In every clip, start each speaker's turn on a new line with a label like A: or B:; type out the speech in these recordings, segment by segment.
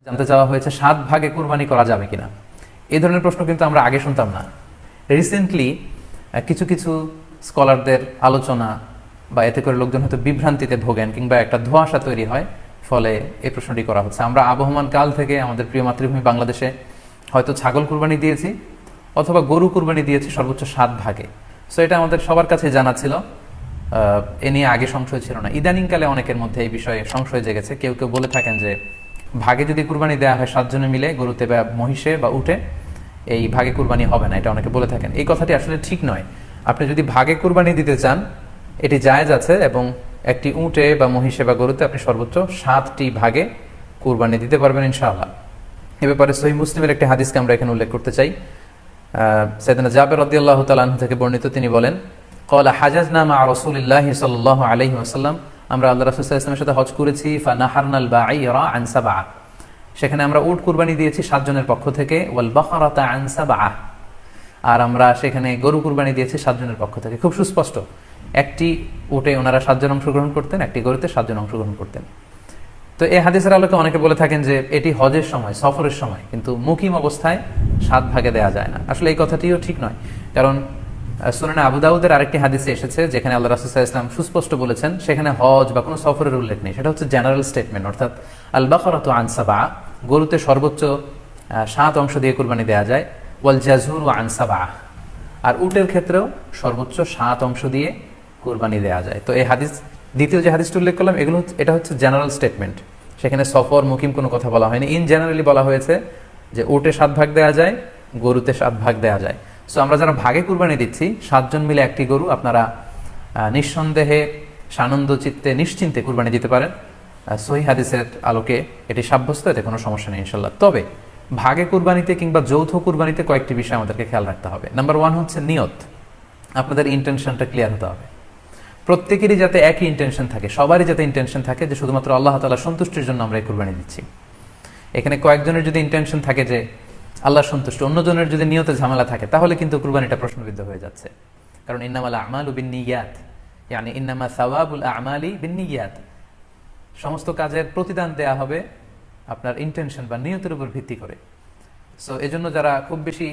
A: জানতে চাওয়া হয়েছে 7 ভাগে কুরবানি করা যাবে কিনা। এই ধরনের প্রশ্ন কিন্তু আমরা আগে শুনতাম না। রিসেন্টলি কিছু কিছু স্কলারদের আলোচনা বা এতে করে লোকজন হয়তো বিভ্রান্তিতে ভোগেন কিংবা একটা ধোঁয়াশা তৈরি হয়, ফলে এই প্রশ্নটি করা হচ্ছে। আমরা আবহমান কাল থেকে আমাদের প্রিয় মাতৃভূমি বাংলাদেশে হয়তো ছাগল কুরবানি দিয়েছি অথবা গরু কুরবানি দিয়েছি সর্বোচ্চ 7 ভাগে। সো এটা আমাদের সবার কাছে জানা ছিল, এ নিয়ে আগে সংশয় ছিল না। ইদানিংকালে অনেকের মধ্যে এই বিষয়ে সংশয় জেগেছে। কেউ কেউ বলে থাকেন যে ভাগে যদি কুরবানি দেওয়া হয় 7 জনে মিলে, গরুতে বা মহিষে বা উটে, এই ভাগে কুরবানি হবে না, এটা অনেকে বলে থাকেন। এই কথাটি আসলে ঠিক নয়। আপনি যদি ভাগে কুরবানি দিতে চান এটি জায়েজ আছে, এবং একটি উটে বা মহিষে বা গরুতে আপনি সর্বোচ্চ 7টি ভাগে কুরবানি দিতে পারবেন ইনশাআল্লাহ। এ ব্যাপারে সহিহ মুসলিমের একটি হাদিসকে আমরা এখানে উল্লেখ করতে চাই। সাইয়েদনা জাবের রাদিয়াল্লাহু তাআলা আনহু থেকে বর্ণিত, তিনি বলেন, ক্বালা হাজাজনা মা রাসূলিল্লাহি সাল্লাল্লাহু আলাইহি ওয়াসাল্লাম, আমরা আল্লাহর রাসূল সাল্লাল্লাহু আলাইহি ওয়াসাল্লামের সাথে হজ করেছি। ফানাহারনাল বাঈরা আন সাবআ, সেখানে আমরা উট কুরবানি দিয়েছি 7 জনের পক্ষ থেকে। ওয়াল বাকরাতা আন সাবআ, আর আমরা সেখানে গরু কুরবানি দিয়েছি 7 জনের পক্ষ থেকে। খুব সুস্পষ্ট, একটি উটে ওনারা 7 জন অংশগ্রহণ করতেন, একটি গরুতে 7 জন অংশগ্রহণ করতেন। তো এই হাদিসের আলোকে অনেকে বলে থাকেন যে এটি হজের সময়, সফরের সময়, কিন্তু মুকিম অবস্থায় 7 ভাগে দেওয়া যায় না। আসলে এই কথাটিও ঠিক নয়, কারণ সুনানে আবু দাউদের আরেকটি হাদিসে এসেছে যেখানে আল্লাহ রাসূল সাল্লাল্লাহু আলাইহি ওয়াসাল্লাম সুস্পষ্ট বলেছেন, সেখানে হজ বা কোনো সফরের উল্লেখ নেই। সেটা হচ্ছে জেনারেল স্টেটমেন্ট, অর্থাৎ আল বাকরাতু আন সাবআ, গরুতে সর্বোচ্চ 7 অংশ দিয়ে কুরবানি দেওয়া যায়। ওয়াল জাজুরু আন সাবআ, আর উটের ক্ষেত্রেও সর্বোচ্চ 7 অংশ দিয়ে কুরবানি দেওয়া যায়। তো এই হাদিস, দ্বিতীয় যে হাদিসটি উল্লেখ করলাম, এটা হচ্ছে জেনারেল স্টেটমেন্ট। সেখানে সফর মুকিম কোনো কথা বলা হয়নি। ইন জেনারেলি বলা হয়েছে যে উটে 7 ভাগ দেওয়া যায়, গরুতে 7 ভাগ দেওয়া যায়। সো আমরা যারা ভাগে কুরবানি দিচ্ছি 7 জন মিলে একটি গরু, আপনারা নিঃসন্দেহে সানন্দ চিত্তে নিশ্চিন্তে কুরবানি দিতে পারেন। সহিহ হাদিসের আলোকে এটি সাব্যস্ত, এতে কোনো সমস্যা নেই ইনশাল্লাহ। তবে ভাগে কুরবানিতে কিংবা যৌথ কুরবানিতে কয়েকটি বিষয় আমাদেরকে খেয়াল রাখতে হবে। নাম্বার 1 হচ্ছে নিয়ত। আপনাদের ইন্টেনশনটা ক্লিয়ার হতে হবে। প্রত্যেকেরই যাতে একই ইন্টেনশন থাকে, সবারই যাতে ইন্টেনশন থাকে যে শুধুমাত্র আল্লাহ তাআলা সন্তুষ্টির জন্য আমরা এই কুরবানি দিচ্ছি। এখানে কয়েকজনের যদি ইন্টেনশন থাকে যে আল্লাহ সন্তুষ্ট, অন্যজনের যদি নিয়তে ঝামেলা থাকে, তাহলে কিন্তু কুরবানিটা প্রশ্নবিদ্ধ হয়ে যাচ্ছে। কারণ ইন্নামাল আমালু বিন্নিয়াত, ইয়ানি ইন্নামা সাওয়াবুল আমালি বিন্নিয়াত, সমস্ত কাজের প্রতিদান দেয়া হবে আপনার ইন্টেনশন বা নিয়তের উপর ভিত্তি করে। সো এজন্য যারা খুব বেশি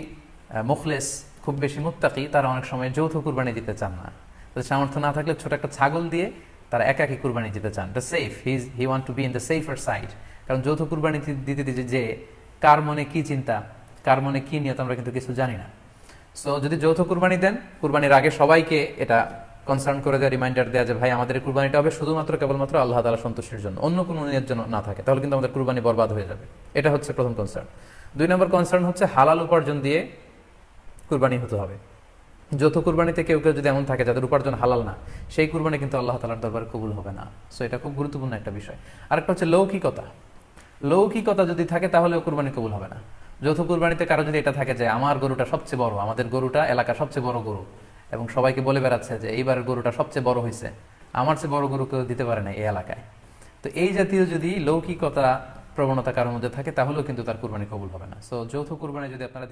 A: মুখলেস, খুব বেশি মুত্তাকি, তারা অনেক সময় যৌথ কুরবানি দিতে চান না। তাদের সামর্থ্য না থাকলে ছোট একটা ছাগল দিয়ে তারা একাকি কুরবানি দিতে চান। The safe, he want to be in the safer side. কারণ যৌথ কুরবানি দিতে দিতে যে কার মনে কি চিন্তা, কার মনে কি নিয়ত, আমরা কিন্তু কিছু জানি না। সো যদি যৌথ কুরবানি দেন, কুরবানির আগে সবাইকে এটা কনসার্ন করে দেওয়া, রিমাইন্ডার দেওয়া যে ভাই আমাদের কুরবানিটা হবে শুধুমাত্র কেবলমাত্র আল্লাহ তাআলা সন্তুষ্টির জন্য, অন্য কোনো নিয়তের জন্য না থাকে, তাহলে কিন্তু আমাদের কুরবানি বরবাদ হয়ে যাবে। এটা হচ্ছে প্রথম কনসার্ন। 2 নম্বর কনসার্ন হচ্ছে হালাল উপার্জন দিয়ে কুরবানি হতে হবে। যৌথ কুরবানিতে কেউ কেউ যদি এমন থাকে যাদের উপার্জন হালাল না, সেই কুরবানি কিন্তু আল্লাহ তাআলার দরবারে কবুল হবে না। সো এটা খুব গুরুত্বপূর্ণ একটা বিষয়। আরেকটা হচ্ছে লৌকিকতা। লৌকিকতা যদি থাকে তাহলেও কুরবানি কবুল হবে না। যৌথ কুরবানিতে কারো যদি এটা থাকে যে আমার গরুটা সবচেয়ে বড়, আমাদের গরুটা এলাকার সবচেয়ে বড় গরু, এবং সবাইকে বলে বেড়াচ্ছে যে এইবারের গরুটা সবচেয়ে বড় হয়েছে, আমার চেয়ে বড় গরু কেউ দিতে পারে না এই এলাকায়, তো এই জাতীয় যদি লৌকিকতা প্রবণতা কারোর মধ্যে থাকে, তাহলেও কিন্তু তার কুরবানি কবুল হবে না। সো যৌথ কুরবানি যদি আপনারা